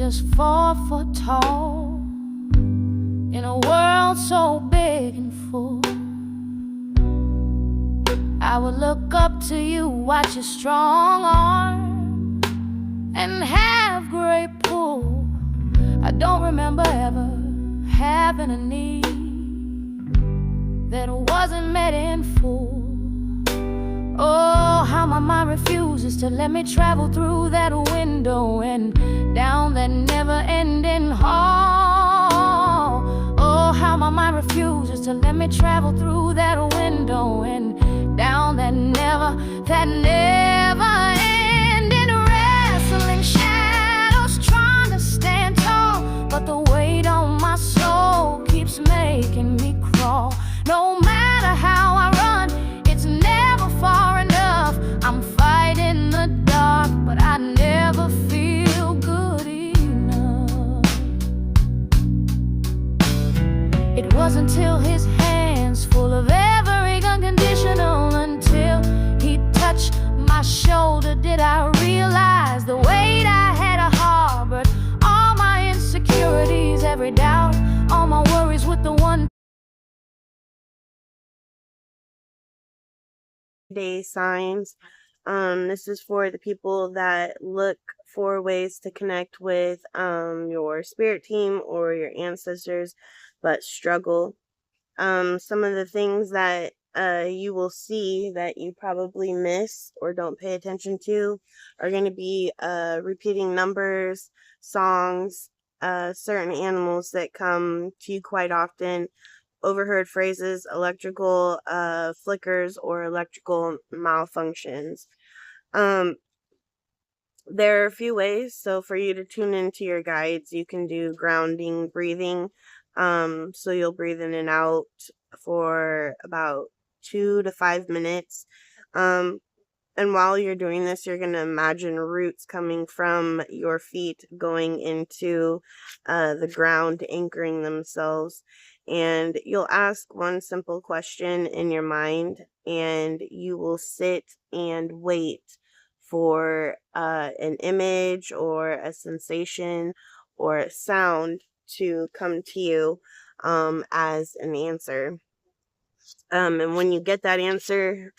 just 4 foot tall in a world so big and full. I would look up to you, watch your strong arm and have great pull. I don't remember ever having a need that wasn't met in full. Oh, how my mind refuses to let me travel through that window and down that never-ending hall. Oh, how my mind refuses to let me travel through that window and down that never-ending wrestling shadows, trying to stand tall, but the weight on my soul keeps making me crawl. No matter how I run, it's never far enough. I'm fighting the dark, but I never feel good enough. It wasn't until his hands full of every unconditional, until he touched my shoulder, did I realize the weight I had harbored, all my insecurities, every doubt, all my worries with the one day signs. This is for the people that look for ways to connect with your spirit team or your ancestors, but struggle. Some of the things that you will see that you probably miss or don't pay attention to are going to be repeating numbers, songs, certain animals that come to you quite often, overheard phrases, electrical flickers, or electrical malfunctions. There are a few ways. So for you to tune into your guides, you can do grounding breathing. So you'll breathe in and out for about 2 to 5 minutes. And while you're doing this, you're going to imagine roots coming from your feet going into the ground, anchoring themselves. And you'll ask one simple question in your mind, and you will sit and wait for an image or a sensation or a sound to come to you as an answer. And when you get that answer,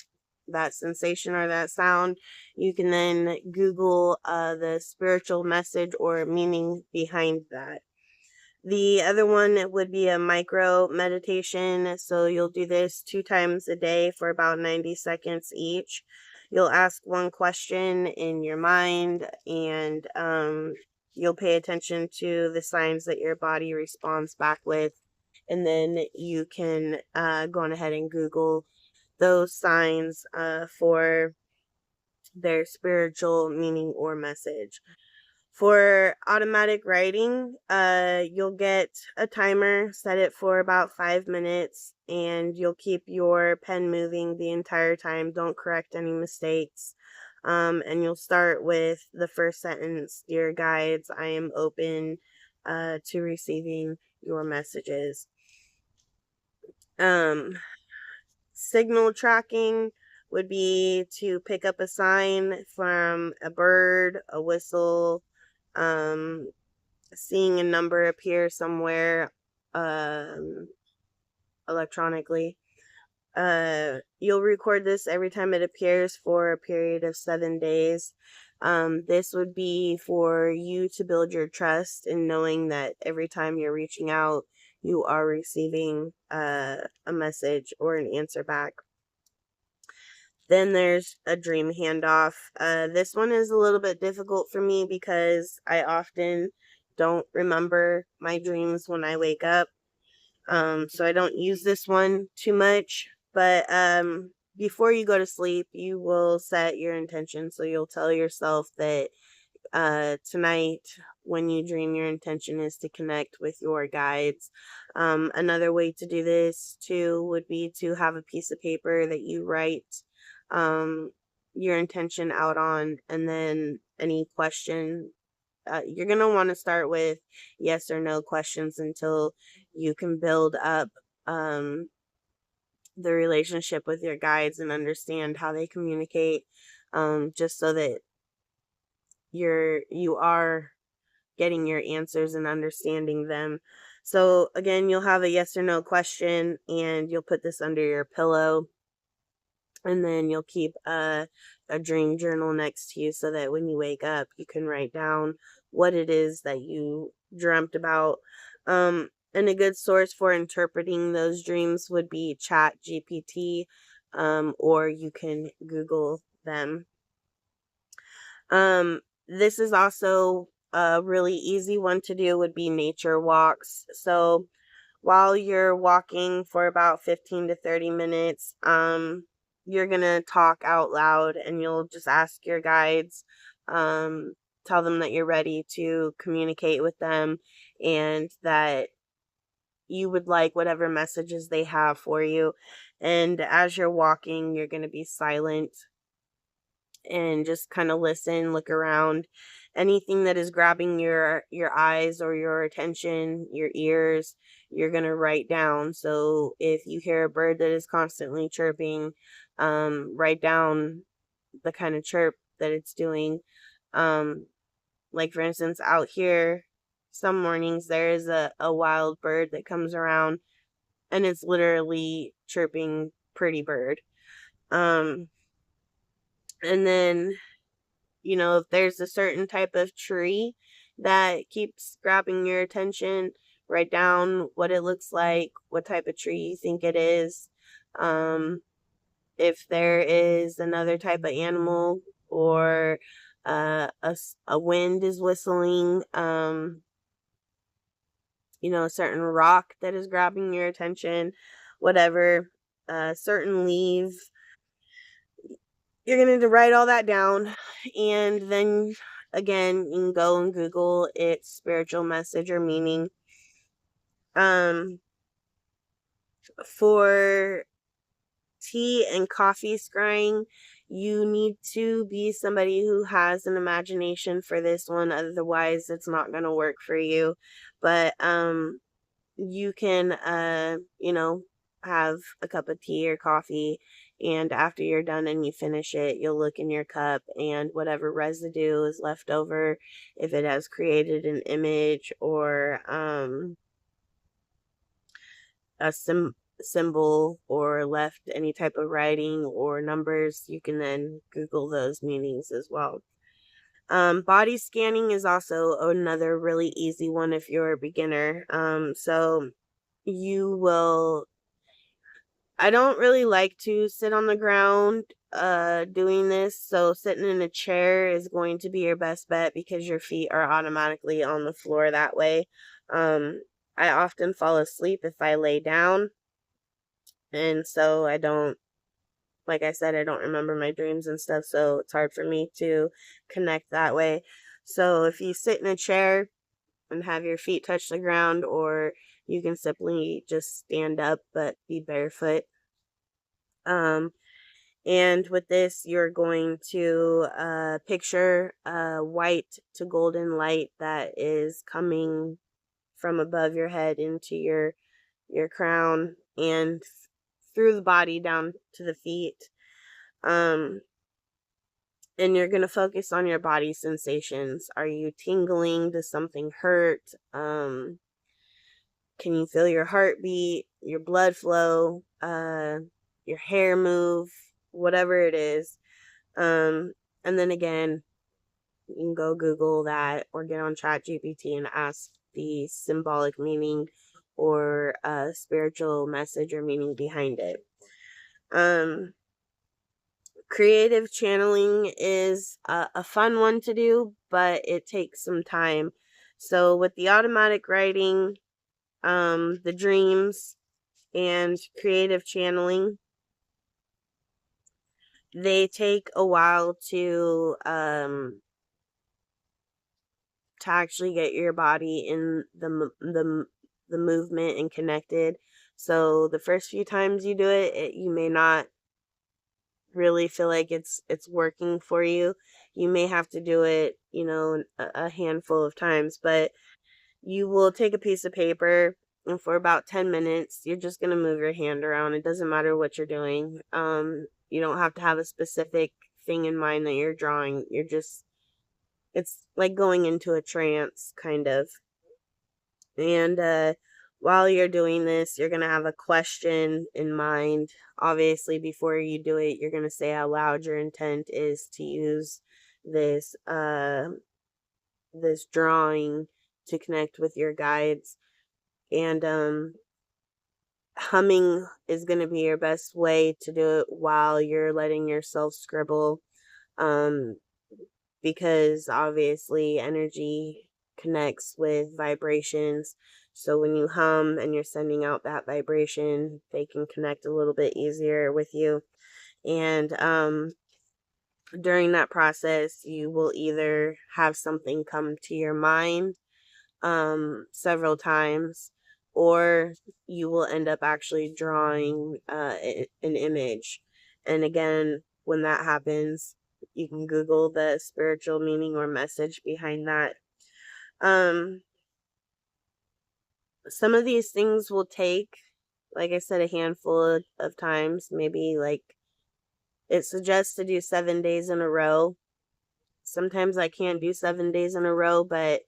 that sensation or that sound, you can then Google the spiritual message or meaning behind that. The other one would be a micro meditation. So you'll do this 2 times a day for about 90 seconds each. You'll ask one question in your mind, and you'll pay attention to the signs that your body responds back with. And then you can go on ahead and Google those signs for their spiritual meaning or message. For automatic writing, you'll get a timer, set it for about 5 minutes, and you'll keep your pen moving the entire time. Don't correct any mistakes. And you'll start with the first sentence: Dear guides, I am open to receiving your messages. Signal tracking would be to pick up a sign from a bird, a whistle, seeing a number appear somewhere electronically. You'll record this every time it appears for a period of 7 days. This would be for you to build your trust in knowing that every time you're reaching out, you are receiving a message or an answer back. Then there's a dream handoff. This one is a little bit difficult for me because I often don't remember my dreams when I wake up. So I don't use this one too much. But before you go to sleep, you will set your intention. So you'll tell yourself that tonight, when you dream, your intention is to connect with your guides. Another way to do this too would be to have a piece of paper that you write your intention out on, and then any question, you're going to want to start with yes or no questions until you can build up the relationship with your guides and understand how they communicate, just so that you are getting your answers and understanding them. So again, you'll have a yes or no question, and you'll put this under your pillow, and then you'll keep a dream journal next to you so that when you wake up, you can write down what it is that you dreamt about. And a good source for interpreting those dreams would be Chat GPT, or you can Google them. This is also a really easy one to do would be nature walks. So while you're walking for about 15 to 30 minutes, you're gonna talk out loud, and you'll just ask your guides, tell them that you're ready to communicate with them and that you would like whatever messages they have for you. And as you're walking, you're gonna be silent and just kind of listen, look around. Anything that is grabbing your eyes or your attention, your ears, you're going to write down. So if you hear a bird that is constantly chirping, write down the kind of chirp that it's doing. Like for instance, out here, some mornings there is a wild bird that comes around, and it's literally chirping pretty bird. And then, if there's a certain type of tree that keeps grabbing your attention, write down what it looks like, what type of tree you think it is. If there is another type of animal, or a wind is whistling, a certain rock that is grabbing your attention, whatever, a certain leaf. You're going to need to write all that down, and then again, you can go and Google its spiritual message or meaning. For tea and coffee scrying, you need to be somebody who has an imagination for this one, otherwise it's not going to work for you. But you can have a cup of tea or coffee, and after you're done and you finish it, you'll look in your cup, and whatever residue is left over, if it has created an image or a symbol or left any type of writing or numbers, you can then Google those meanings as well. Body scanning is also another really easy one if you're a beginner. So you will, I don't really like to sit on the ground doing this, so sitting in a chair is going to be your best bet because your feet are automatically on the floor that way. I often fall asleep if I lay down, and so like I said, I don't remember my dreams and stuff, so it's hard for me to connect that way. So if you sit in a chair and have your feet touch the ground, or you can simply just stand up but be barefoot. And with this, you're going to picture a white to golden light that is coming from above your head into your crown and through the body down to the feet. And you're going to focus on your body sensations. Are you tingling? Does something hurt? Can you feel your heartbeat, your blood flow, your hair move, whatever it is? And then again, you can go Google that or get on ChatGPT and ask the symbolic meaning or spiritual message or meaning behind it. Creative channeling is a fun one to do, but it takes some time. So with the automatic writing, the dreams, and creative channeling, they take a while to actually get your body in the movement and connected. So the first few times you do it, you may not really feel like it's working for you. You may have to do it, a handful of times, but you will take a piece of paper, and for about 10 minutes, you're just going to move your hand around. It doesn't matter what you're doing. You don't have to have a specific thing in mind that you're drawing. You're just it's like going into a trance, kind of. And while you're doing this, you're going to have a question in mind. Obviously, before you do it, you're going to say out loud your intent is to use this this drawing to connect with your guides. And humming is going to be your best way to do it while you're letting yourself scribble. Because obviously energy connects with vibrations. So when you hum and you're sending out that vibration, they can connect a little bit easier with you. And during that process, you will either have something come to your mind several times, or you will end up actually drawing an image. And again, when that happens, you can Google the spiritual meaning or message behind that. Some of these things will take, like I said, a handful of times. Maybe like it suggests to do 7 days in a row. Sometimes I can't do 7 days in a row, but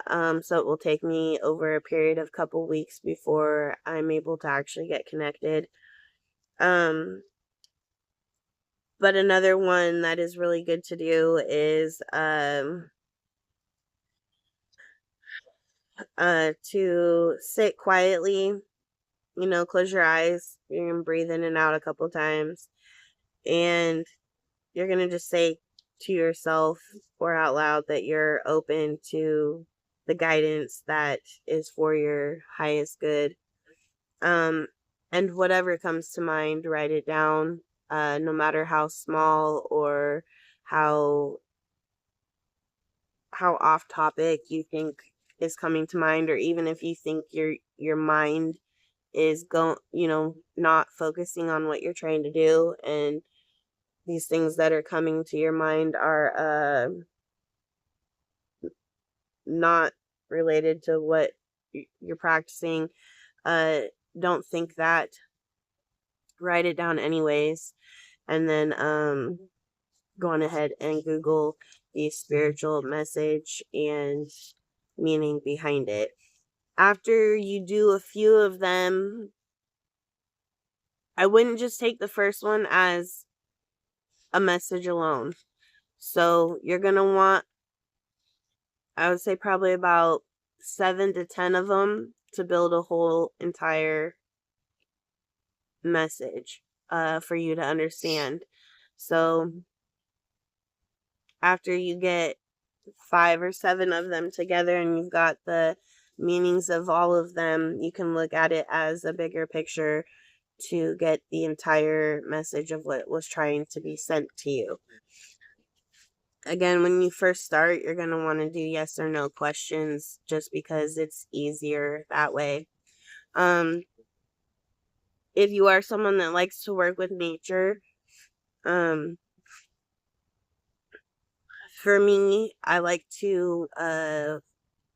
so it will take me over a period of couple weeks before I'm able to actually get connected. But another one that is really good to do is to sit quietly, close your eyes, you're gonna breathe in and out a couple times, and you're gonna just say to yourself or out loud that you're open to the guidance that is for your highest good. And whatever comes to mind, write it down, no matter how small or how off topic you think is coming to mind, or even if you think your mind is not focusing on what you're trying to do, and these things that are coming to your mind are not related to what you're practicing. Don't think that. Write it down anyways, and then go on ahead and Google the spiritual message and meaning behind it. After you do a few of them, I wouldn't just take the first one as a message alone. So you're going to want, I would say, probably about 7 to 10 of them to build a whole entire message for you to understand. So after you get 5 or 7 of them together and you've got the meanings of all of them, you can look at it as a bigger picture to get the entire message of what was trying to be sent to you. Again, when you first start, you're going to want to do yes or no questions just because it's easier that way. If you are someone that likes to work with nature, for me, I like to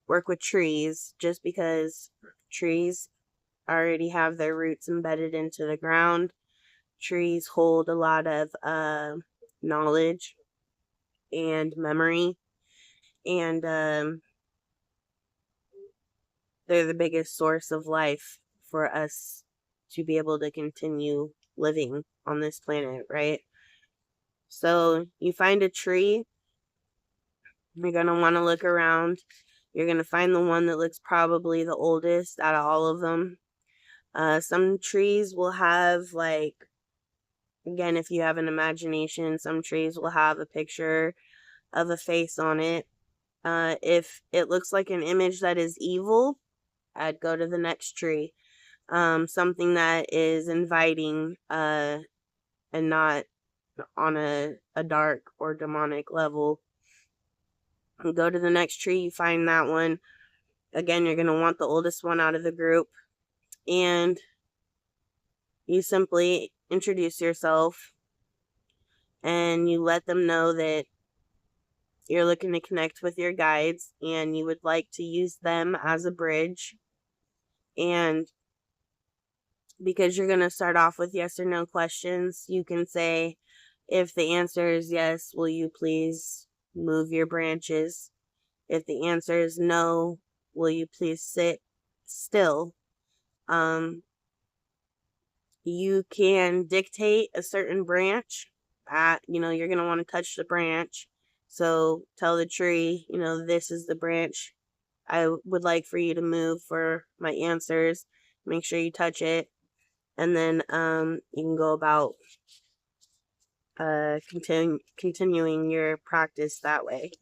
work with trees just because trees already have their roots embedded into the ground. Trees hold a lot of knowledge and memory, and they're the biggest source of life for us to be able to continue living on this planet, right? So you find a tree, you're going to want to look around. You're going to find the one that looks probably the oldest out of all of them. Some trees will have, like, again, if you have an imagination, some trees will have a picture of a face on it. If it looks like an image that is evil, I'd go to the next tree. Something that is inviting and not on a dark or demonic level. You go to the next tree, you find that one. Again, you're going to want the oldest one out of the group. And you simply introduce yourself and you let them know that you're looking to connect with your guides and you would like to use them as a bridge. And because you're going to start off with yes or no questions, you can say, if the answer is yes, will you please move your branches? If the answer is no, will you please sit still? You can dictate a certain branch. You're going to want to touch the branch. So tell the tree, this is the branch I would like for you to move for my answers. Make sure you touch it. And then you can go about continuing your practice that way.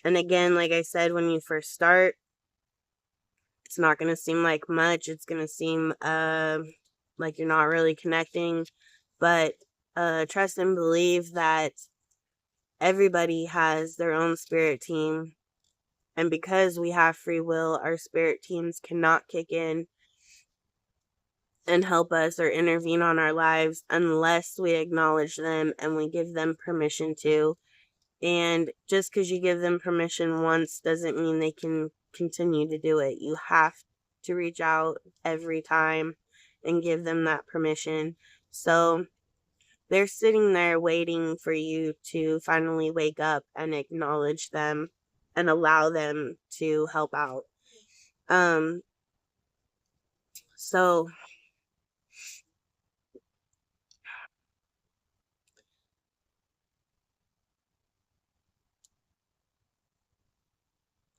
And again, like I said, when you first start, it's not going to seem like much. It's going to seem like you're not really connecting. But trust and believe that everybody has their own spirit team. And because we have free will, our spirit teams cannot kick in and help us or intervene on our lives unless we acknowledge them and we give them permission to. And just because you give them permission once doesn't mean they can continue to do it. You have to reach out every time and give them that permission. So they're sitting there waiting for you to finally wake up and acknowledge them and allow them to help out. So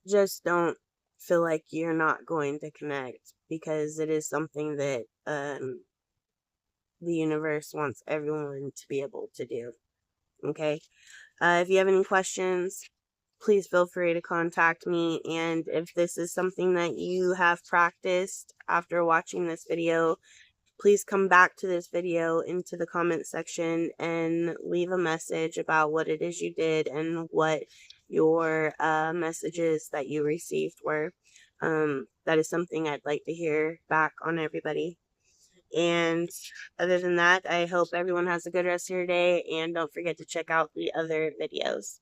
just don't feel like you're not going to connect, because it is something that the universe wants everyone to be able to do. Okay? If you have any questions, please feel free to contact me. And if this is something that you have practiced after watching this video, please come back to this video into the comment section and leave a message about what it is you did and what your messages that you received were. That is something I'd like to hear back on everybody. And other than that, I hope everyone has a good rest of your day, and don't forget to check out the other videos.